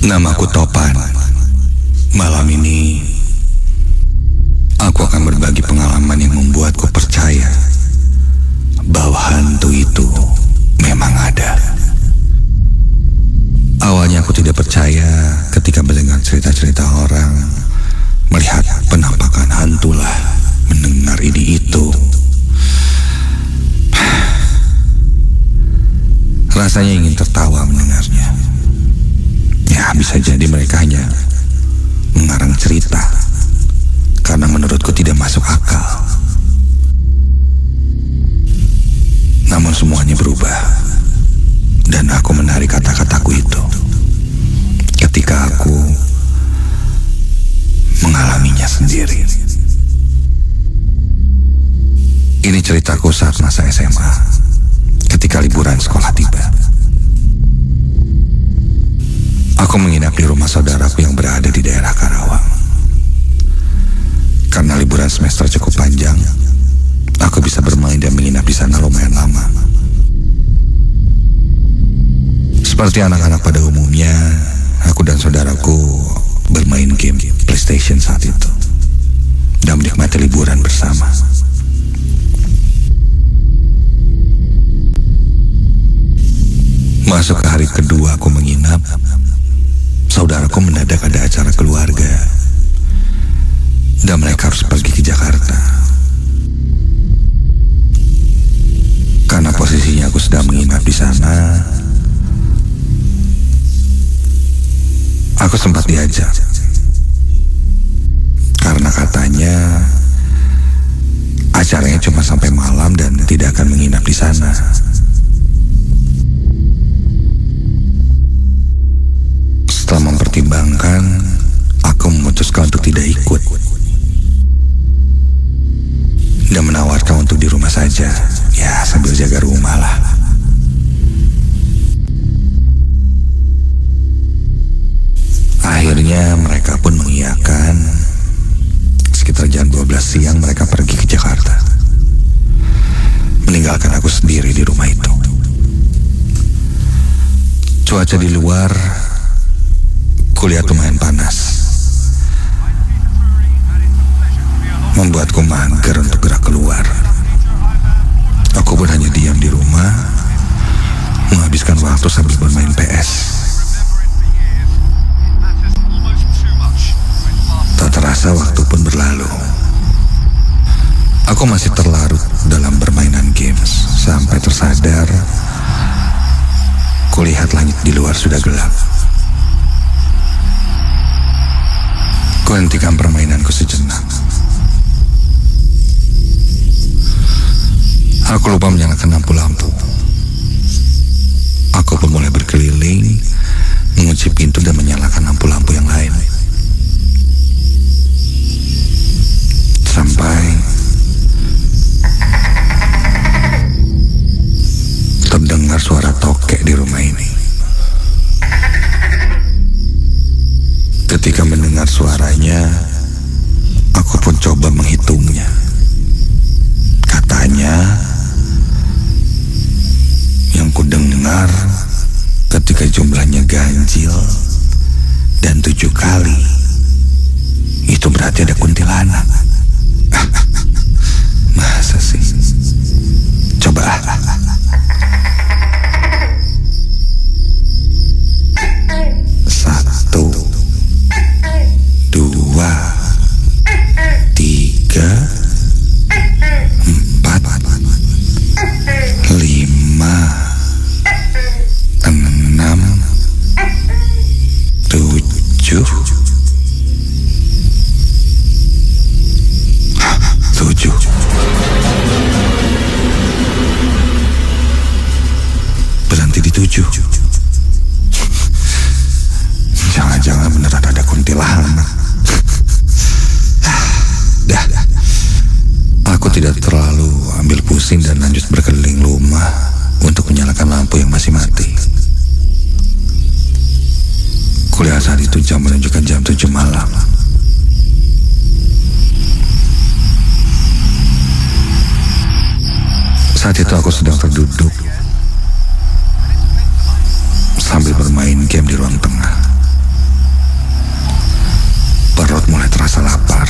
Namaku Topan. Malam ini aku akan berbagi pengalaman yang membuatku percaya bahwa hantu itu memang ada. Awalnya aku tidak percaya ketika mendengar cerita-cerita orang, melihat penampakan hantu lah, mendengar ini itu. Rasanya ingin tertawa mendengarnya. Ya, bisa jadi mereka hanya mengarang cerita karena menurutku tidak masuk akal. Namun semuanya berubah dan aku menarik kata-kataku itu ketika aku mengalaminya sendiri. Ini ceritaku saat masa SMA, ketika liburan sekolah tiba. Aku menginap di rumah saudaraku yang berada di daerah Karawang. Karena liburan semester cukup panjang, aku bisa bermain dan menginap di sana lumayan lama. Seperti anak-anak pada umumnya, aku dan saudaraku bermain game PlayStation saat itu dan menikmati liburan bersama. Masuk ke hari kedua aku menginap, saudaraku mendadak ada acara keluarga dan mereka harus pergi ke Jakarta. Karena posisinya aku sedang menginap di sana, aku sempat diajak. Karena katanya acaranya cuma sampai malam dan tidak akan menginap di sana. Setelah mempertimbangkan, aku memutuskan untuk tidak ikut dan menawarkan untuk di rumah saja, ya sambil jaga rumah lah. Akhirnya mereka pun mengiyakan. Sekitar jam 12 siang mereka pergi ke Jakarta, meninggalkan aku sendiri di rumah itu. Cuaca di luar kulihat lumayan panas, membuatku mager untuk gerak keluar. Aku pun hanya diam di rumah, menghabiskan waktu sambil bermain PS. Tak terasa waktu pun berlalu. Aku masih terlarut dalam permainan games sampai tersadar kulihat langit di luar sudah gelap. Kuhentikan permainanku sejenak. Aku lupa menyalakan lampu-lampu. Aku pun mulai berkeliling, mengunci pintu dan menyalakan lampu-lampu yang lain. Sampai terdengar suara tokek di rumah ini. Ketika mendengar suaranya, aku pun coba menghitungnya. Katanya, yang kudengar ketika jumlahnya ganjil dan 7 kali, itu berarti ada kuntilanak. Masa sih? Coba. Satu, 2, 3, 4, 5, 6, 7. 7. Berhenti di 7. Jangan-jangan beneran ada kuntilanak. Dah. Aku tidak terlalu ambil pusing dan lanjut berkeliling rumah untuk menyalakan lampu yang masih mati. Kulihat saat itu jam menunjukkan jam 7 malam. Saat itu aku sedang terduduk sambil bermain game di ruang tengah. mulai terasa lapar.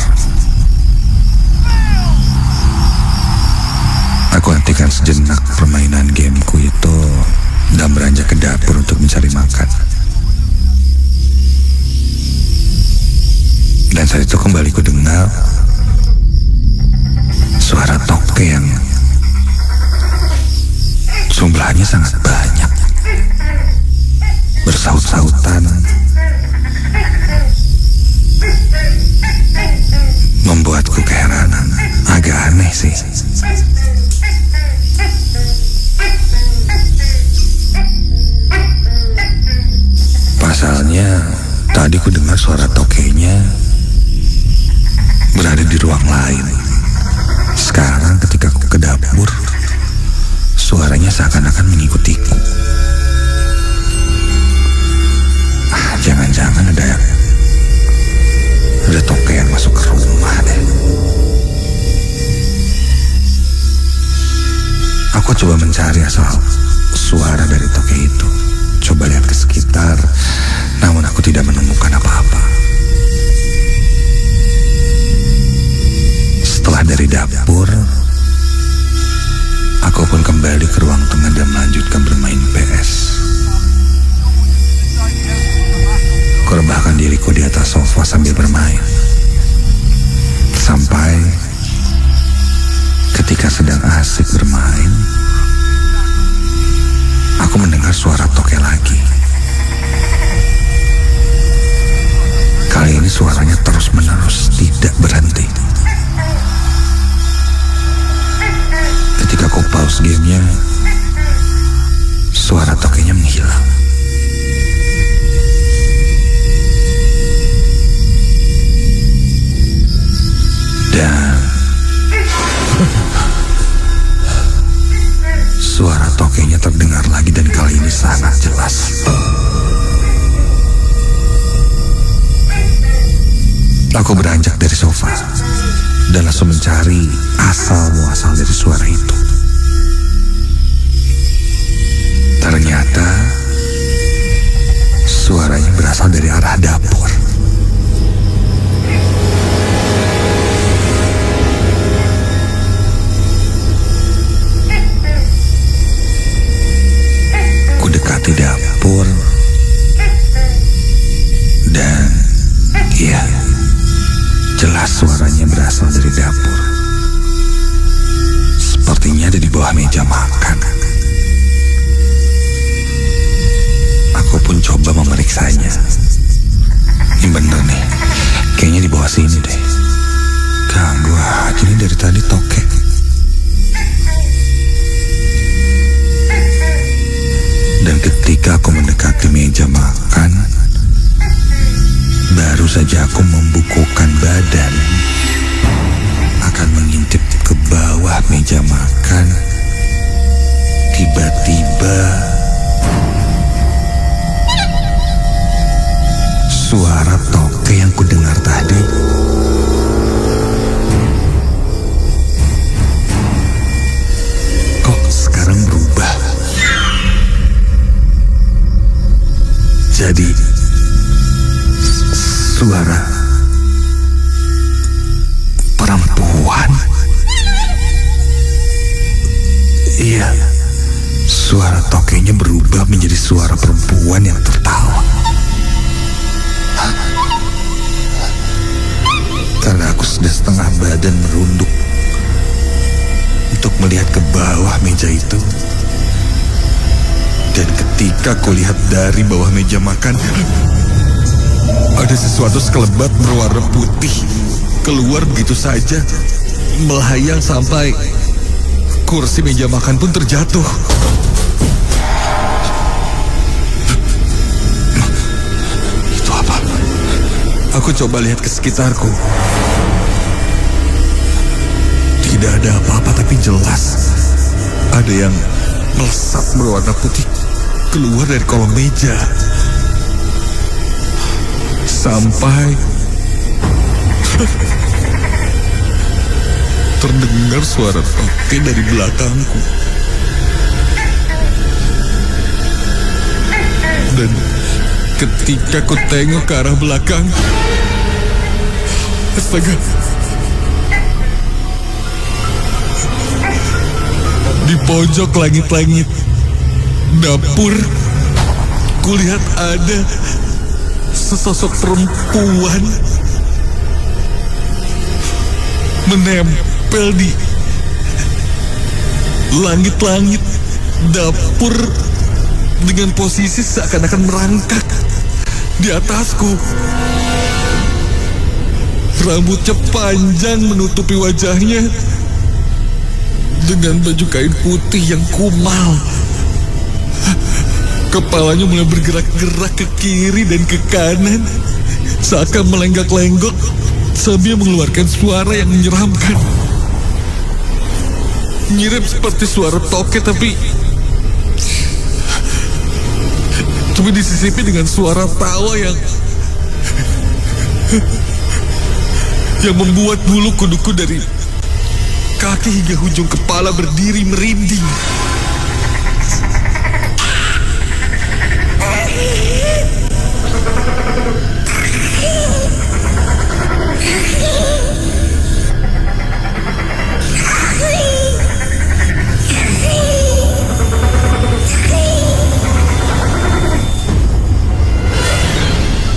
Aku hentikan sejenak permainan gameku itu dan beranjak ke dapur untuk mencari makan. Dan saat itu kembali ku dengar suara toke yang jumlahnya sangat banyak, bersaut-sautan, membuatku keheranan. Agak aneh sih. Pasalnya tadi ku dengar suara tokenya berada di ruang lain. Sekarang ketika aku ke dapur, suaranya seakan-akan mengikutiku. Jangan-jangan ada toke yang masuk ke rumah deh. Aku coba mencari asal suara dari toke itu. Coba lihat ke sekitar, namun aku tidak menemukan apa-apa. Setelah dari dapur, aku pun kembali ke ruang tengah dan melanjutkan bermain PS. Kurebahkan diriku di atas sofa sambil bermain. Sampai ketika sedang asik bermain, aku mendengar suara toke lagi. Kali ini suaranya terus-menerus, tidak berhenti. Ketika aku pause gamenya, suara tokenya menghilang. Dan suara tokenya terdengar lagi dan kali ini sangat jelas. Aku beranjak dari sofa dan langsung mencari asal-muasal dari suara itu. Ternyata suaranya berasal dari arah dapur. Ku dekati dapur dan iya, jelas suaranya berasal dari dapur. Sepertinya ada di bawah meja makan. Aku pun coba memeriksanya. Ini bener nih, kayaknya di bawah sini deh. Ganggu aja nih dari tadi toke. Dan ketika aku mendekati meja makan, baru saja aku membukukan badan akan mengintip ke bawah meja makan. Tiba-tiba suara toke yang kudengar tadi kok sekarang berubah jadi suara perempuan. Iya, suara tokenya berubah menjadi suara perempuan yang tertawa. Karena aku sudah setengah badan merunduk untuk melihat ke bawah meja itu. Dan ketika aku lihat dari bawah meja makan, ada sesuatu sekelebat berwarna putih keluar begitu saja, melayang sampai kursi meja makan pun terjatuh. Itu apa? Aku coba lihat ke sekitarku. Tidak ada apa-apa, tapi jelas ada yang melesat berwarna putih keluar dari kolong meja. Sampai terdengar suara toke dari belakangku. Dan ketika ku tengok ke arah belakang, Astaga. Di pojok langit-langit dapur, kulihat ada sesosok perempuan menempel di langit-langit dapur dengan posisi seakan-akan merangkak di atasku. Rambutnya panjang menutupi wajahnya dengan baju kain putih yang kumal. Kepalanya mulai bergerak-gerak ke kiri dan ke kanan, seakan melenggak-lenggok sambil mengeluarkan suara yang menyeramkan. Mirip seperti suara toke, tapi disisipi dengan suara tawa yang membuat bulu kuduku dari kaki hingga ujung kepala berdiri merinding.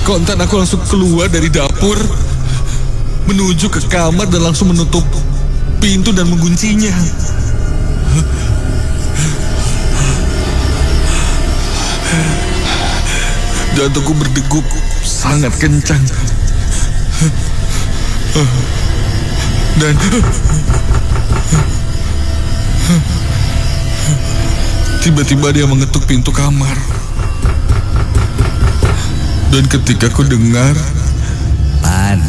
Kontan aku langsung keluar dari dapur, menuju ke kamar dan langsung menutup pintu dan menguncinya. Jantungku berdegup sangat kencang. Dan tiba-tiba dia mengetuk pintu kamar. Dan ketika ku dengar, Pan,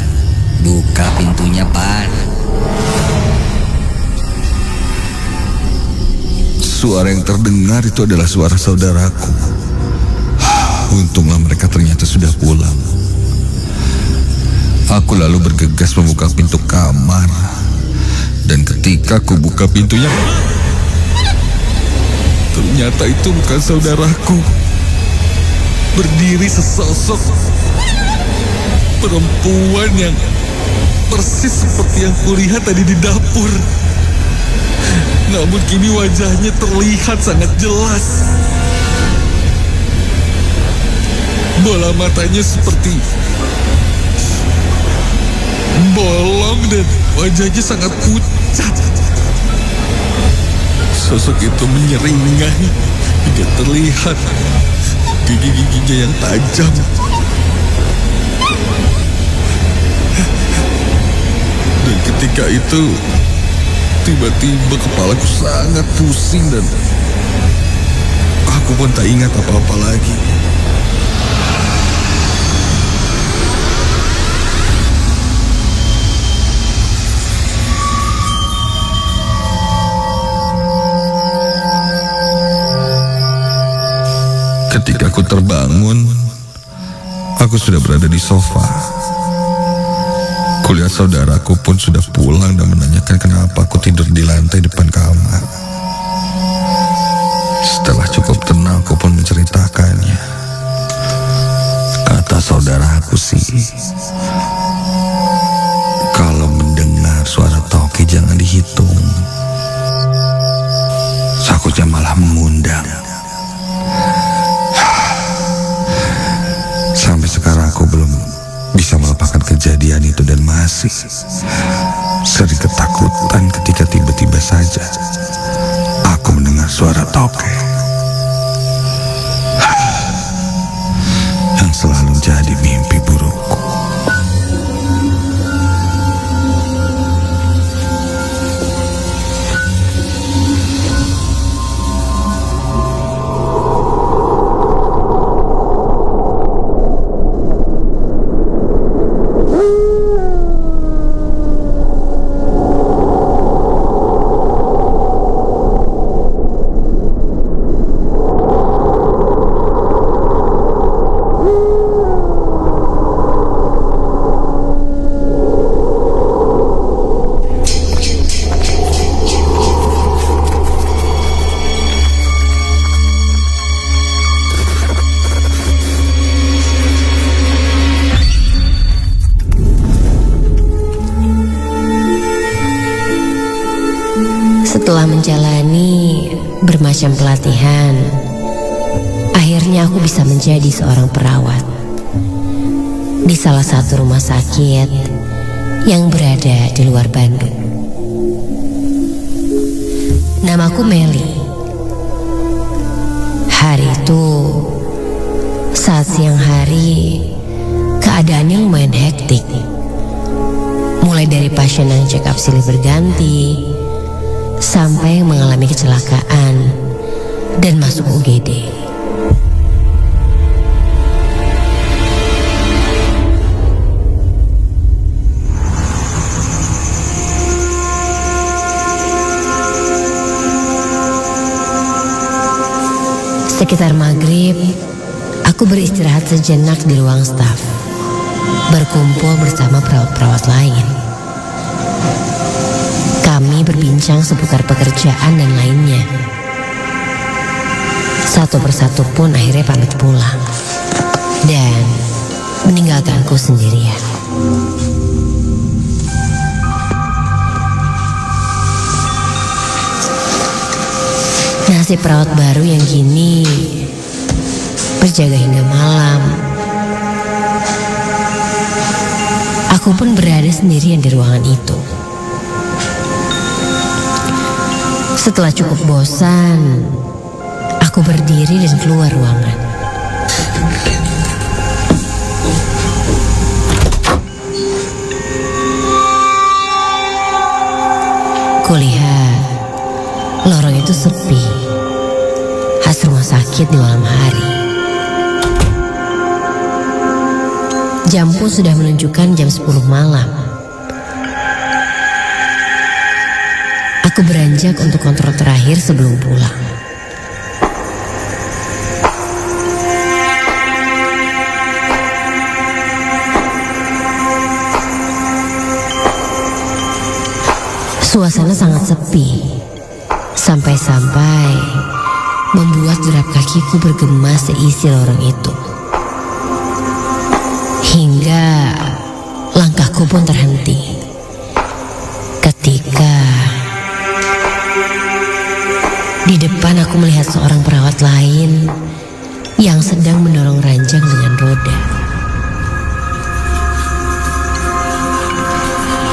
buka pintunya, Pan. suara yang terdengar itu adalah suara saudaraku. Untunglah mereka ternyata sudah pulang. Aku lalu bergegas membuka pintu kamar. Dan ketika ku buka pintunya, ternyata itu bukan saudaraku. Berdiri sesosok perempuan yang persis seperti yang kulihat tadi di dapur. Namun kini wajahnya terlihat sangat jelas. Bola matanya seperti bolong dan wajahnya sangat pucat. Sosok itu menyeringai hingga terlihat gigi-giginya yang tajam. Dan ketika itu tiba-tiba kepalaku sangat pusing dan aku pun tak ingat apa-apa lagi. Ketika aku terbangun, aku sudah berada di sofa. Kulihat saudaraku pun sudah pulang dan menanyakan kenapa aku tidur di lantai depan kamar. Setelah cukup tenang, aku pun menceritakannya. Kata saudaraku sih, kalau mendengar suara toki jangan dihitung. Takutnya malah mengundang. Sampai sekarang aku belum bisa melupakan kejadian itu dan masih sering ketakutan ketika tiba-tiba saja aku mendengar suara toke yang selalu jadi mimpi burukku. Setelah menjalani bermacam pelatihan, akhirnya aku bisa menjadi seorang perawat di salah satu rumah sakit yang berada di luar Bandung. Namaku Meli. Hari itu, saat siang hari, keadaannya lumayan hektik. Mulai dari pasien yang check up silih berganti, sampai mengalami kecelakaan dan masuk UGD. Sekitar maghrib, aku beristirahat sejenak di ruang staf, berkumpul bersama perawat-perawat lain. Kami berbincang seputar pekerjaan dan lainnya. Satu persatu pun akhirnya pamit pulang dan meninggalkanku sendirian. Nasib perawat baru yang kini berjaga hingga malam. Aku pun berada sendirian di ruangan itu. Setelah cukup bosan, aku berdiri dan keluar ruangan. Kulihat lorong itu sepi, khas rumah sakit di malam hari. Jam pun sudah menunjukkan jam 10 malam. Aku beranjak untuk kontrol terakhir sebelum pulang. Suasana sangat sepi, sampai-sampai membuat derap kakiku bergema seisi lorong itu. Hingga langkahku pun terhenti ketika di depan aku melihat seorang perawat lain yang sedang mendorong ranjang dengan roda.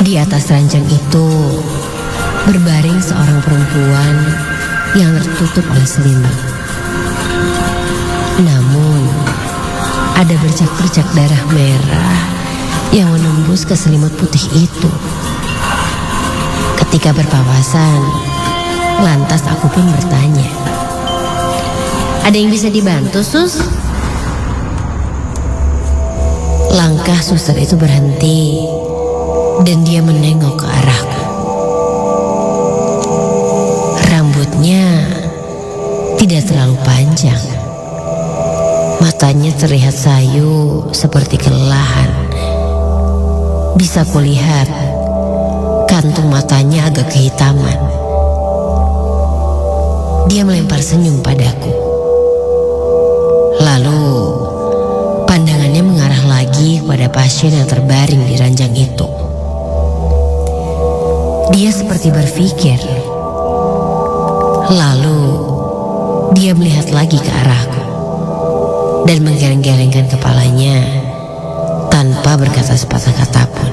Di atas ranjang itu berbaring seorang perempuan yang tertutup oleh selimut. Namun, ada bercak-bercak darah merah yang menembus ke selimut putih itu. Ketika berpapasan, lantas aku pun bertanya, "Ada yang bisa dibantu, Sus?" Langkah suster itu berhenti dan dia menengok ke arahku. Rambutnya tidak terlalu panjang. Matanya terlihat sayu seperti kelelahan. Bisa kulihat kantung matanya agak kehitaman. Dia melempar senyum padaku. Lalu pandangannya mengarah lagi kepada pasien yang terbaring di ranjang itu. Dia seperti berpikir. Lalu dia melihat lagi ke arahku dan menggeleng-gelengkan kepalanya tanpa berkata sepatah kata pun.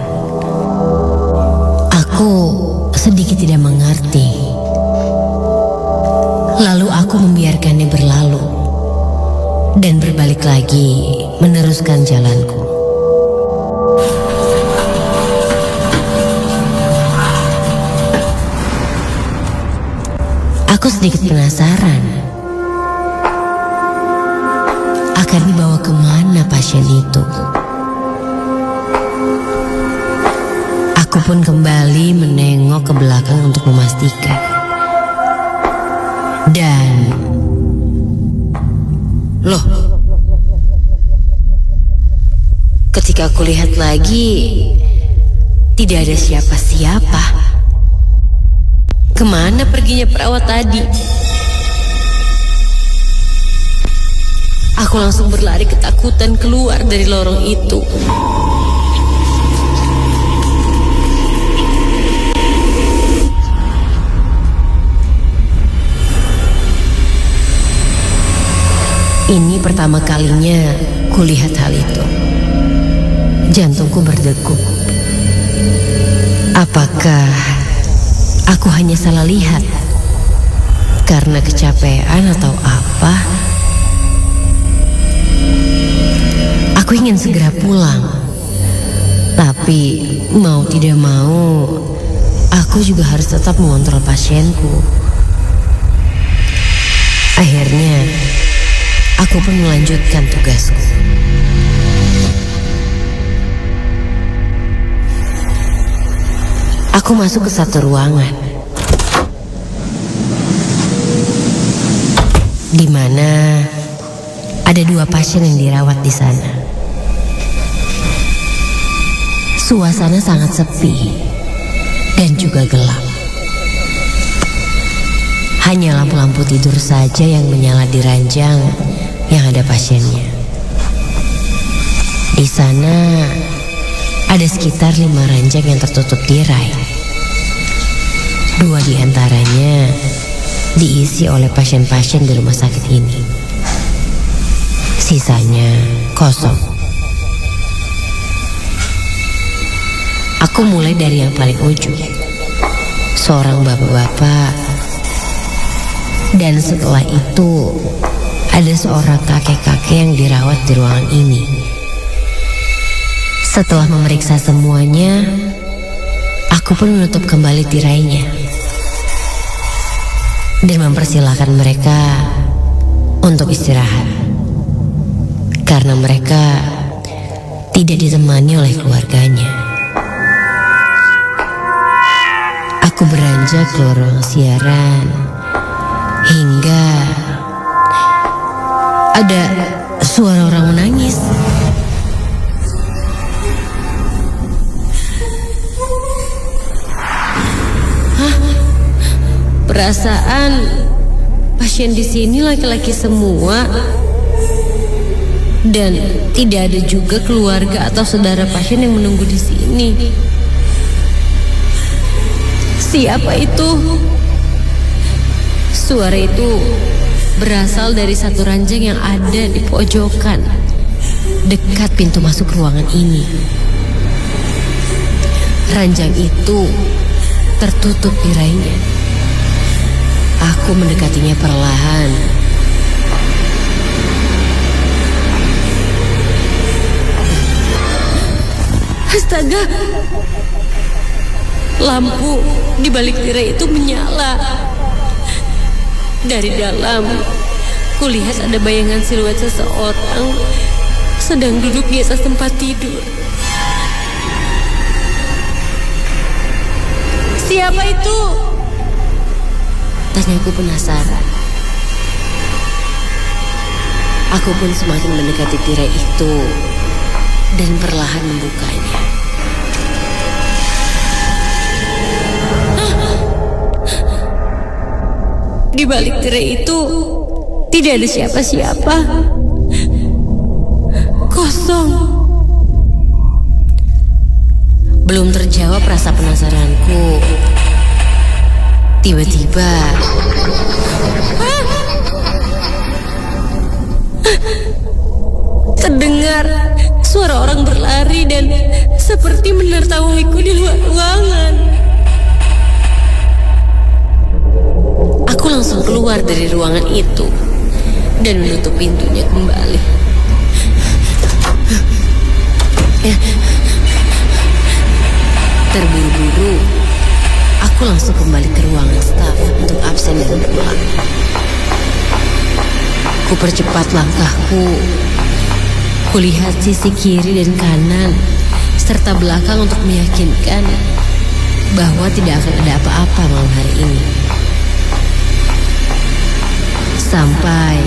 Aku sedikit tidak mengerti. Lalu aku membiarkannya berlalu dan berbalik lagi meneruskan jalanku. Aku sedikit penasaran akan dibawa kemana pasien itu. Aku pun kembali menengok ke belakang untuk memastikan. Dan loh, ketika aku lihat lagi, tidak ada siapa-siapa. Kemana perginya perawat tadi? Aku langsung berlari ketakutan keluar dari lorong itu. Ini pertama kalinya kulihat hal itu. Jantungku berdegup. Apakah aku hanya salah lihat? Karena kecapean atau apa? Aku ingin segera pulang. Tapi mau tidak mau, aku juga harus tetap mengontrol pasienku. Akhirnya, aku pun melanjutkan tugasku. Aku masuk ke satu ruangan, di mana ada 2 pasien yang dirawat di sana. Suasana sangat sepi dan juga gelap. Hanya lampu-lampu tidur saja yang menyala di ranjang yang ada pasiennya. Di sana ada sekitar 5 ranjang yang tertutup tirai. 2 di antaranya diisi oleh pasien-pasien di rumah sakit ini. Sisanya kosong. Aku mulai dari yang paling ujung. Seorang bapak-bapak. Dan setelah itu ada seorang kakek-kakek yang dirawat di ruangan ini. Setelah memeriksa semuanya, aku pun menutup kembali tirainya dan mempersilahkan mereka untuk istirahat karena mereka tidak ditemani oleh keluarganya. Aku beranjak ke ruang siaran hingga ada suara orang menangis. Perasaan pasien di sini laki-laki semua dan tidak ada juga keluarga atau saudara pasien yang menunggu di sini. Siapa itu? Suara itu berasal dari satu ranjang yang ada di pojokan dekat pintu masuk ruangan ini. Ranjang itu tertutup tirainya. Aku mendekatinya perlahan. Astaga! Lampu di balik tirai itu menyala. Dari dalam, kulihat ada bayangan siluet seseorang sedang duduk di atas tempat tidur. Siapa itu? Tanyaku penasaran. Aku pun semakin mendekati tirai itu dan perlahan membukanya. Di balik tirai itu tidak ada siapa-siapa. Kosong. Belum terjawab rasa penasaranku. Tiba-tiba terdengar suara orang berlari dan seperti menertawaku di luar ruangan. Aku langsung keluar dari ruangan itu dan menutup pintunya kembali. Terburu-buru, aku langsung kembali ke ruangan staf untuk absen dan pulang. Ku percepat langkahku. Kulihat sisi kiri dan kanan serta belakang untuk meyakinkan bahwa tidak akan ada apa-apa malam hari ini. Sampai...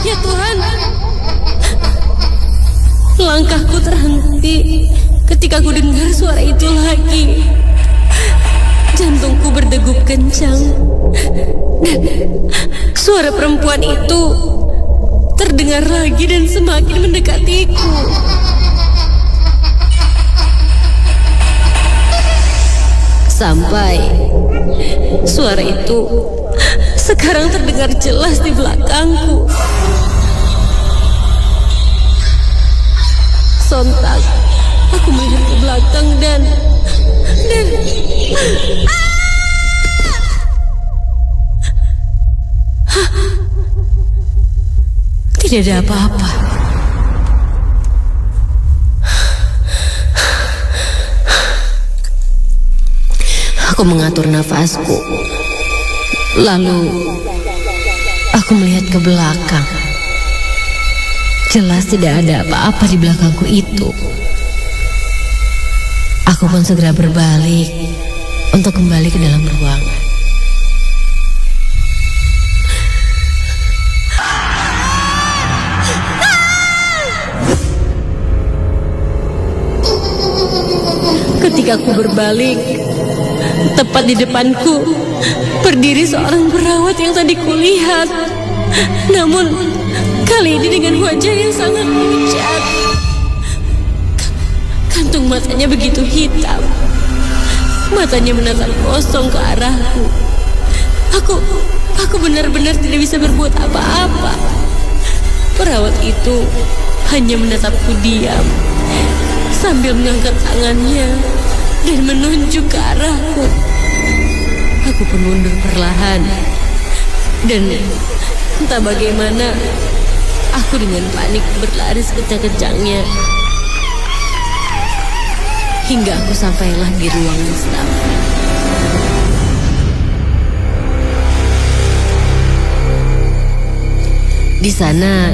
Ya Tuhan! Langkahku terhenti ketika ku dengar suara itu lagi. Jantungku berdegup kencang. Dan suara perempuan itu terdengar lagi dan semakin mendekatiku. Sampai suara itu sekarang terdengar jelas di belakangku. Sontak aku melihat ke belakang dan tidak ada apa-apa. Aku mengatur nafasku. Lalu aku melihat ke belakang. Jelas tidak ada apa-apa di belakangku itu. Aku pun segera berbalik untuk kembali ke dalam ruangan. Ketika aku berbalik, tepat di depanku berdiri seorang perawat yang tadi kulihat. Namun kali ini dengan wajah yang sangat pucat. Kantung matanya begitu hitam. Matanya menatap kosong ke arahku. Aku benar-benar tidak bisa berbuat apa-apa. Perawat itu hanya menatapku diam sambil mengangkat tangannya dan menunjuk ke arahku. Aku pun mundur perlahan. Dan entah bagaimana, aku dengan panik berlari sekejang-kejangnya hingga aku sampailah di ruangan staf. Di sana,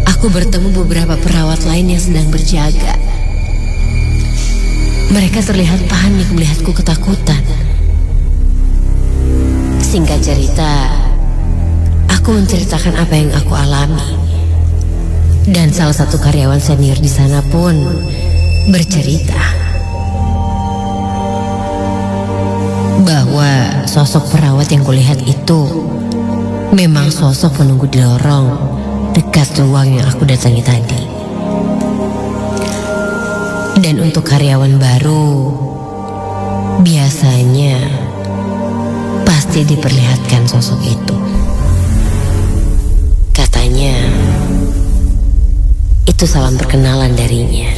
aku bertemu beberapa perawat lain yang sedang berjaga. Mereka terlihat panik melihatku ketakutan. Singkat cerita, aku menceritakan apa yang aku alami. Dan salah satu karyawan senior di sana pun bercerita bahwa sosok perawat yang kulihat itu memang sosok menunggu di lorong dekat ruang yang aku datangi tadi. Dan untuk karyawan baru, biasanya pasti diperlihatkan sosok itu. Katanya, itu salam perkenalan darinya.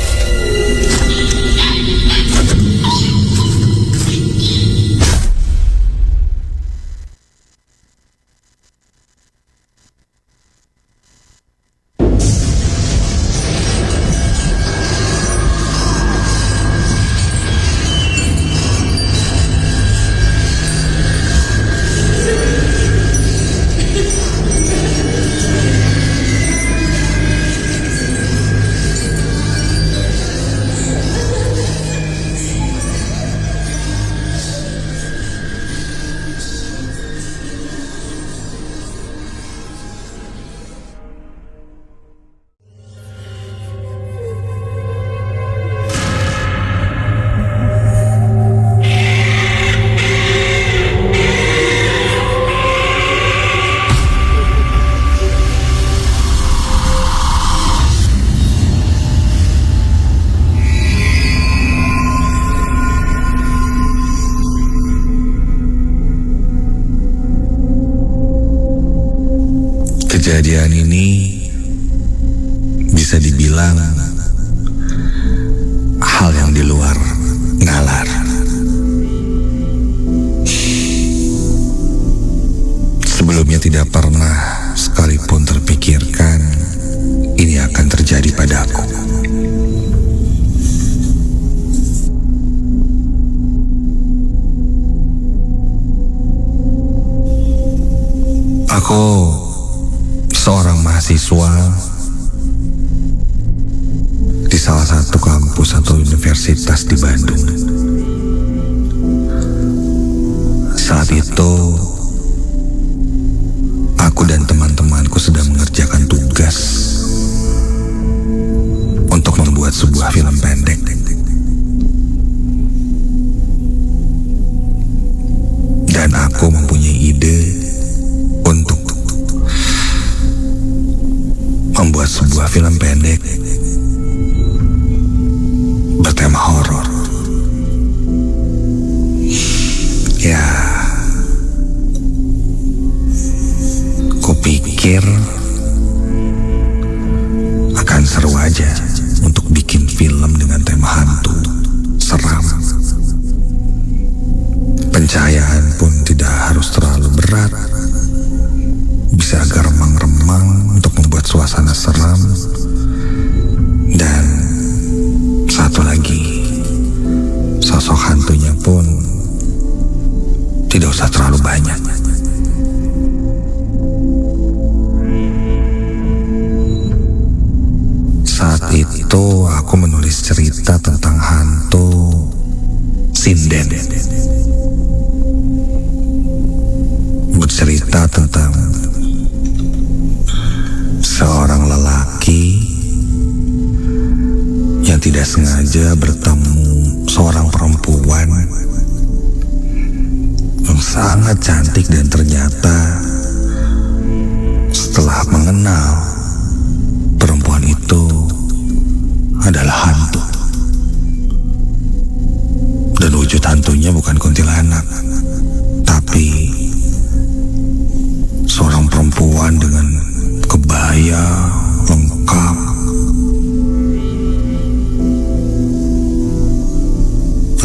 Kejadian ini bisa dibilang hal yang di luar nalar. Sebelumnya tidak pernah sekalipun terpikirkan ini akan terjadi padaku. Aku seorang mahasiswa di salah satu kampus atau universitas di Bandung. Saat itu, aku dan teman-temanku sedang mengerjakan tugas untuk membuat sebuah film pendek. Dan aku mempunyai ide untuk membuat sebuah film pendek bertema horor. Ya, Pencahayaan pun tidak harus terlalu berat, bisa agak remang-remang untuk membuat suasana seram. Dan satu lagi, sosok hantunya pun tidak usah terlalu banyak. Saat itu aku menulis cerita tentang hantu sinden. Bercerita tentang seorang lelaki yang tidak sengaja bertemu seorang perempuan yang sangat cantik, dan ternyata setelah mengenal, perempuan itu adalah hantu. Dan wujud hantunya bukan kuntilanak, tapi seorang perempuan dengan kebaya lengkap,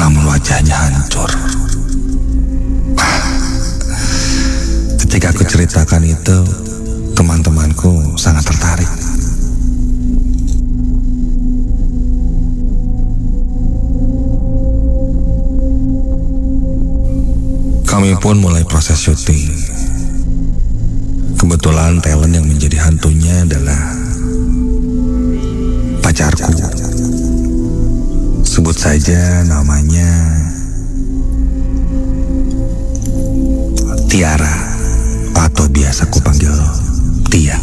namun wajahnya hancur. Ketika aku ceritakan itu, teman-temanku sangat tertarik. Kami pun mulai proses syuting. Kebetulan talent yang menjadi hantunya adalah pacarku. Sebut saja namanya Tiara, atau biasa ku panggil Tia.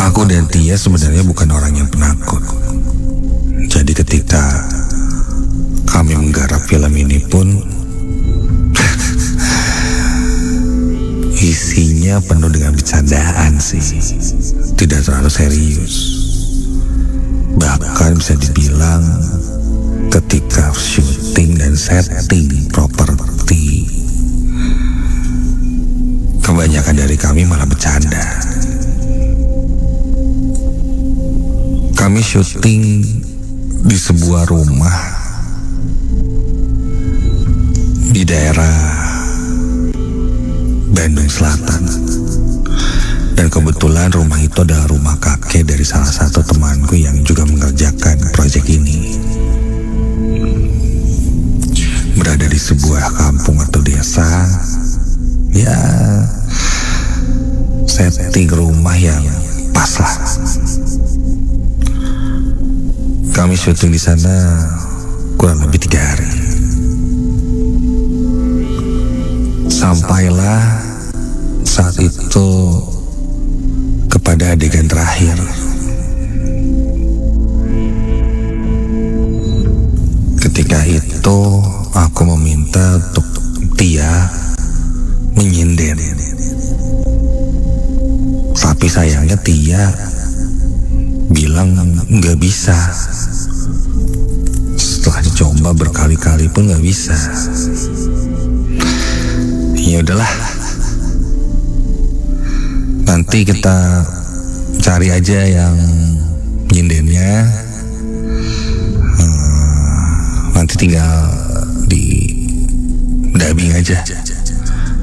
Aku dan Tia sebenarnya bukan orang yang penakut. Jadi ketika kami menggarap film ini pun isinya penuh dengan bercandaan sih, tidak terlalu serius. Bahkan bisa dibilang ketika syuting dan setting properti, kebanyakan dari kami malah bercanda. Kami syuting di sebuah rumah di daerah Bandung Selatan, dan kebetulan rumah itu adalah rumah kakek dari salah satu temanku yang juga mengerjakan proyek ini. Berada di sebuah kampung atau desa, ya setting rumah yang pas lah. Kami syuting di sana kurang lebih 3 hari. Sampailah saat itu kepada adegan terakhir. Ketika itu aku meminta untuk Tia menyinden. Tapi sayangnya Tia bilang nggak bisa. Setelah dicoba berkali-kali pun nggak bisa. Ya udahlah, nanti kita cari aja yang nyindennya. Nanti tinggal di dubbing aja.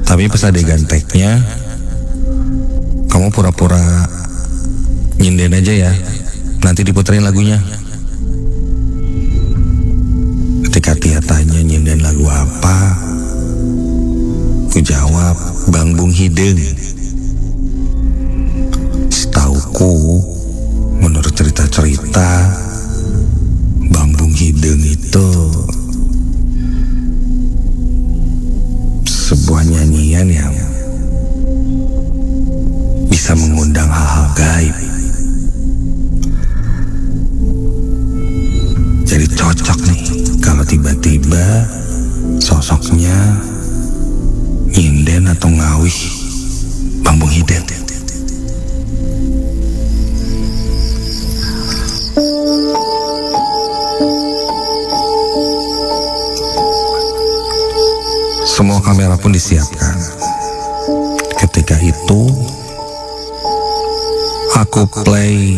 Tapi pas adegan tag-nya, kamu pura-pura nyinden aja ya. Nanti diputerin lagunya. Ketika Tia tanya nyinden lagu apa, aku jawab Bang Bung Hideng. Setauku, menurut cerita-cerita, Bang Bung Hideng itu sebuah nyanyian yang bisa mengundang hal-hal gaib. Jadi cocok nih kalau tiba-tiba sosoknya nyinden atau ngawih Bang Bung Hideng. Semua kamera pun disiapkan. Ketika itu aku play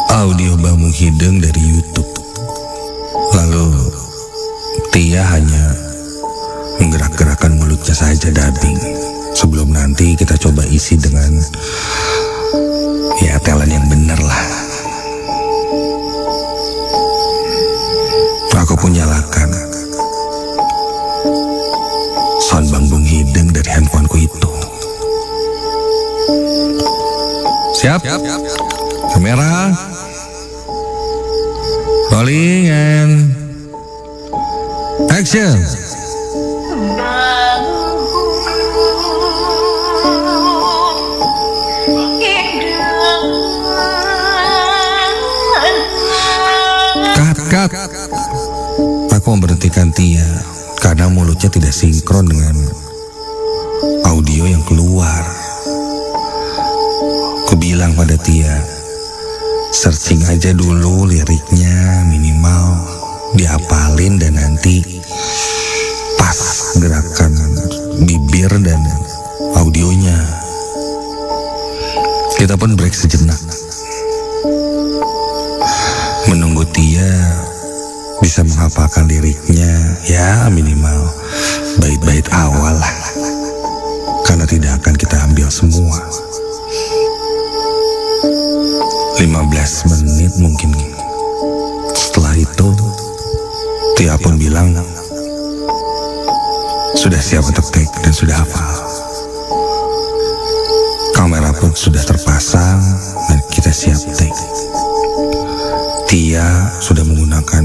audio Bambu Hideng dari YouTube. Lalu Tia hanya menggerak-gerakkan mulutnya saja dubbing. Sebelum nanti kita coba isi dengan ya talent yang bener lah. Aku pun nyalakan sound Bambu Hideng dari handphoneku itu. Siap? Kamera rolling and action. Cut. Aku memberhentikan Tia karena mulutnya tidak sinkron dengan audio yang keluar. Aku bilang pada Tia, searching aja dulu liriknya, minimal dihafalin dan nanti pas gerakan bibir dan audionya. Kita pun break sejenak, menunggu Tia bisa menghafalkan liriknya, ya minimal bait-bait awal lah, karena tidak akan kita ambil semua. 15 menit mungkin. Setelah itu Tia pun bilang sudah siap untuk take dan sudah hafal. Kamera pun sudah terpasang dan kita siap take. Tia sudah menggunakan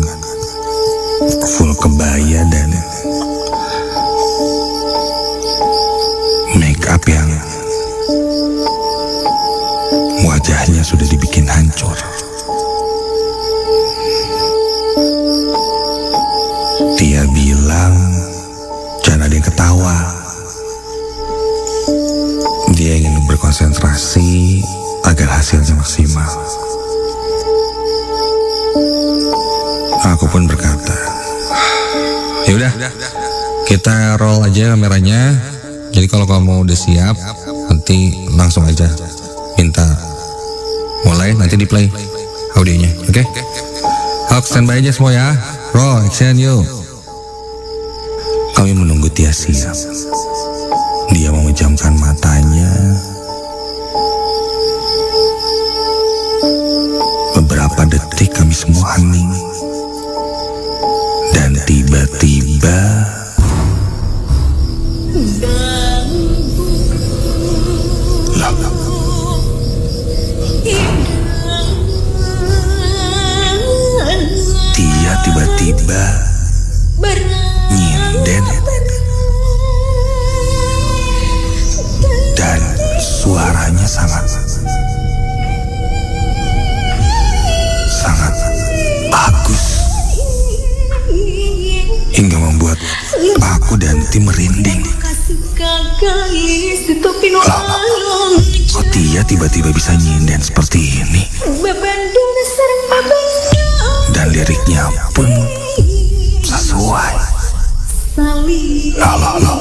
full kebaya dan make up yang wajahnya sudah dibikin hancur. Tia bilang jangan ada yang ketawa. Dia ingin berkonsentrasi agar hasilnya maksimal. Aku pun berkata, yaudah, kita roll aja kameranya. Jadi kalau kamu udah siap, nanti langsung aja minta mulai, nanti di play audionya, oke? Oke, standby aja semua ya. Roll, action, yuk. Kami menunggu Tia siap. Dia memejamkan matanya. Beberapa detik kami semua hening. Dan tiba-tiba Tia tiba-tiba nyinden dan suaranya sangat bagus hingga membuat aku dan tim merinding. Kok Tia tiba-tiba bisa nyinden seperti ini? Dan liriknya pun sesuai. Loh.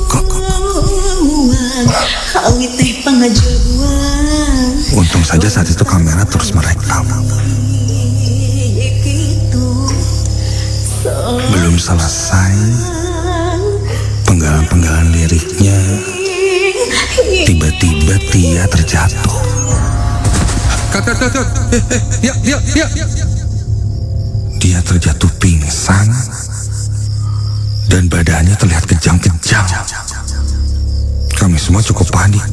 Kok. Untung saja saat itu kamera terus merekam. Belum selesai penggalan-penggalan liriknya, tiba-tiba Tia terjatuh. Cut. Ya. Dia terjatuh pingsan dan badannya terlihat kejang-kejang. Kami semua cukup panik.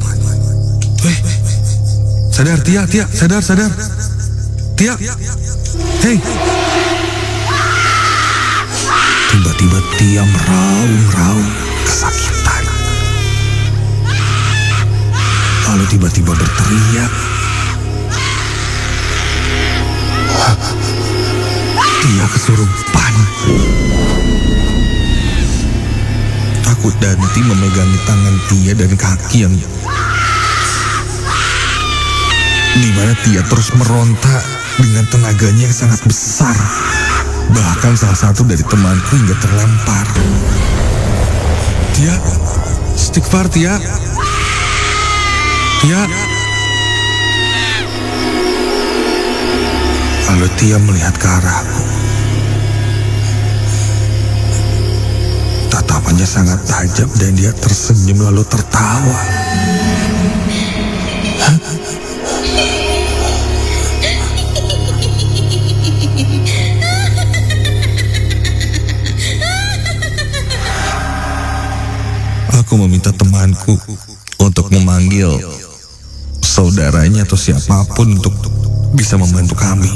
Sadar Tia, sadar. Tia, hei. Tiba-tiba Tia meraung kesakitan. Lalu tiba-tiba berteriak. Tia kesurupan. Aku dan Tim memegangi tangan Tia dan kaki yang dimana Tia terus meronta dengan tenaganya yang sangat besar. Bahkan salah satu dari temanku hingga terlempar. Tia, istighfar Tia. Tia. Lalu Tia melihat ke arahku. Tatapannya sangat tajam dan dia tersenyum lalu tertawa. Aku meminta temanku untuk memanggil saudaranya atau siapapun untuk bisa membantu kami.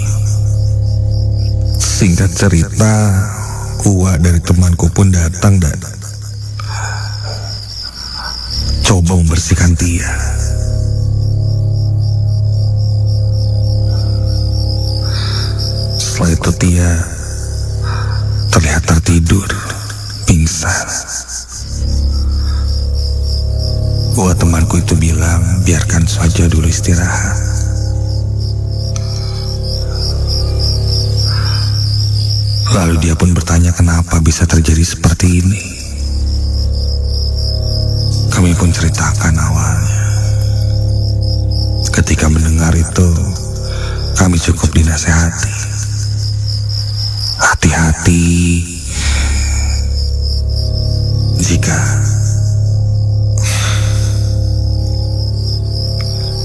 Singkat cerita, Uwa dari temanku pun datang dan coba membersihkan Tia. Setelah itu Tia terlihat tertidur, pingsan. Uwa temanku itu bilang biarkan saja dulu istirahat. Lalu dia pun bertanya kenapa bisa terjadi seperti ini. Kami pun ceritakan awalnya. Ketika mendengar itu, kami cukup dinasehati. Hati-hati jika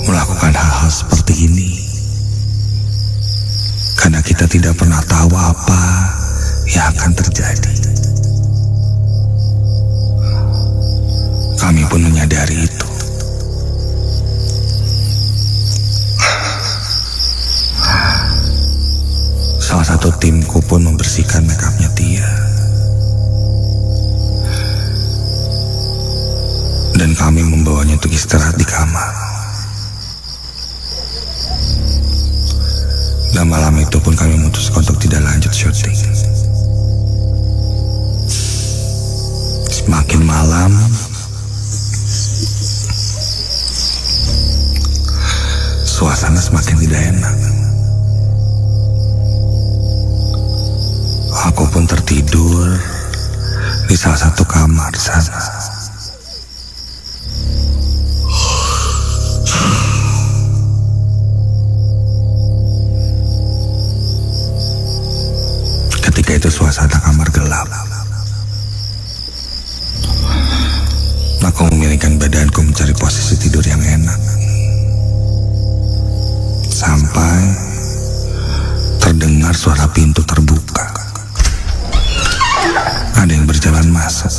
melakukan hal-hal seperti ini, karena kita tidak pernah tahu apa yang akan terjadi. Kami pun menyadari itu. Salah satu timku pun membersihkan makeupnya Tia. Dan kami membawanya untuk istirahat di kamar. Dan malam itu pun kami memutuskan untuk tidak lanjut syuting. Semakin malam, suasana semakin tidak enak. Aku pun tertidur di salah satu kamar di sana. Ketika itu suasana kamar gelap. Aku memilihkan badanku mencari posisi tidur yang enak. Sampai terdengar suara pintu terbuka. Ada yang berjalan masuk.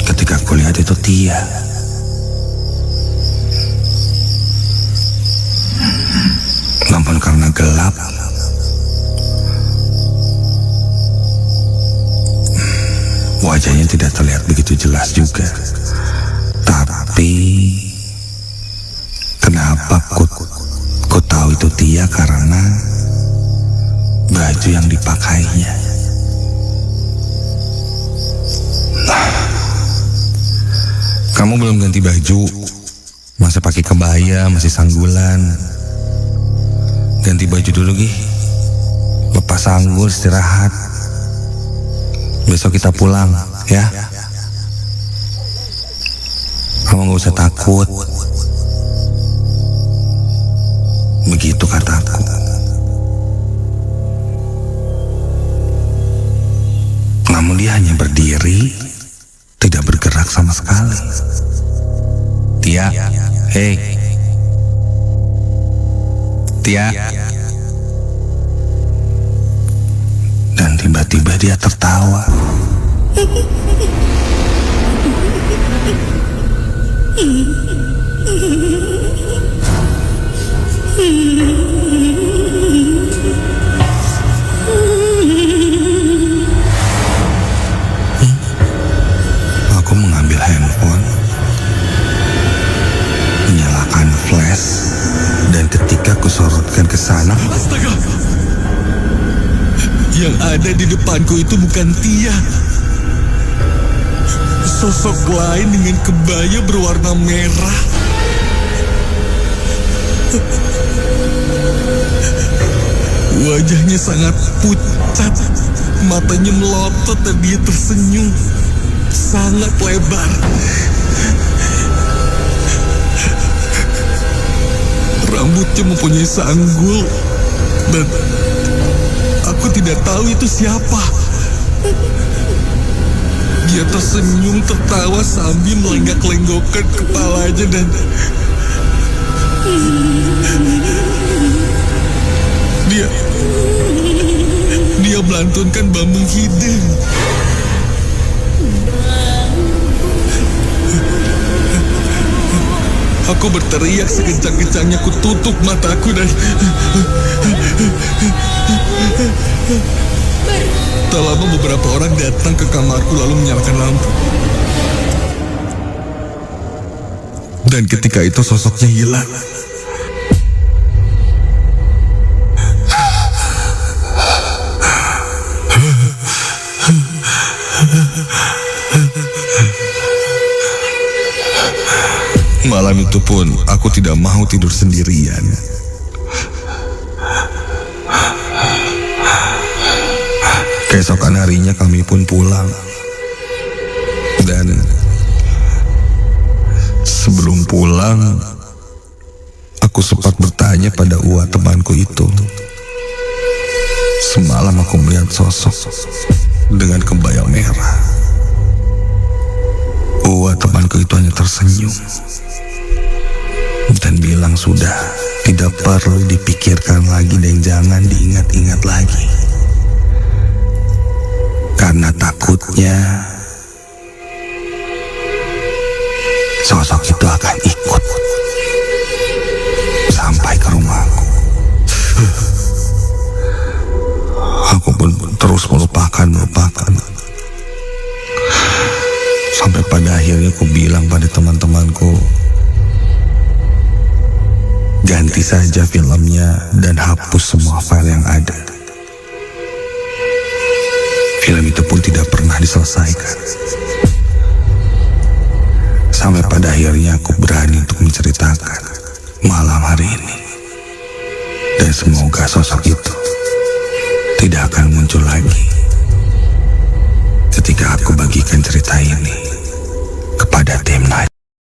Ketika aku lihat itu Tia. Namun karena gelap, wajahnya tidak terlihat begitu jelas juga. Tapi kenapa ku tahu itu Tia karena baju yang dipakainya. Kamu belum ganti baju, masih pakai kebaya, masih sanggulan. Ganti baju dulu Gi. Lepas sanggul, istirahat. Besok kita pulang ya. Kamu gak usah takut. Begitu kataku. Namun dia hanya berdiri, tidak bergerak sama sekali. Tia, hei Tia. Dan tiba-tiba dia tertawa. Aku mengambil handphone, menyalakan flash, dan ketika kusorotkan ke sana, astaga! Yang ada di depanku itu bukan Tia. Sosok lain dengan kebaya berwarna merah. Wajahnya sangat pucat, matanya melotot dan dia tersenyum sangat lebar. rambutnya mempunyai sanggul. Dan aku tidak tahu itu siapa. Dia tersenyum tertawa sambil melenggak-lenggokkan kepalanya dan dia melantunkan Bambang Hideng. Aku berteriak sekencang-kencangnya, ku tutup mataku dan tak lama beberapa orang datang ke kamarku lalu menyalakan lampu. Dan ketika itu sosoknya hilang. Malam itu pun aku tidak mau tidur sendirian. Keesokan harinya kami pun pulang. Dan sebelum pulang, aku sempat bertanya pada Ua temanku itu. Semalam aku melihat sosok dengan kebaya merah. Ua temanku itu hanya tersenyum dan bilang sudah tidak perlu dipikirkan lagi dan jangan diingat-ingat lagi. Karena takutnya sosok itu akan ikut sampai ke rumahku. Aku pun terus melupakan. Sampai pada akhirnya aku bilang pada teman-temanku, ganti saja filmnya dan hapus semua file yang ada. Film itu pun tidak pernah diselesaikan. Sampai pada akhirnya aku berani untuk menceritakan malam hari ini. Dan semoga sosok itu tidak akan muncul lagi ketika aku bagikan cerita ini kepada tim Night.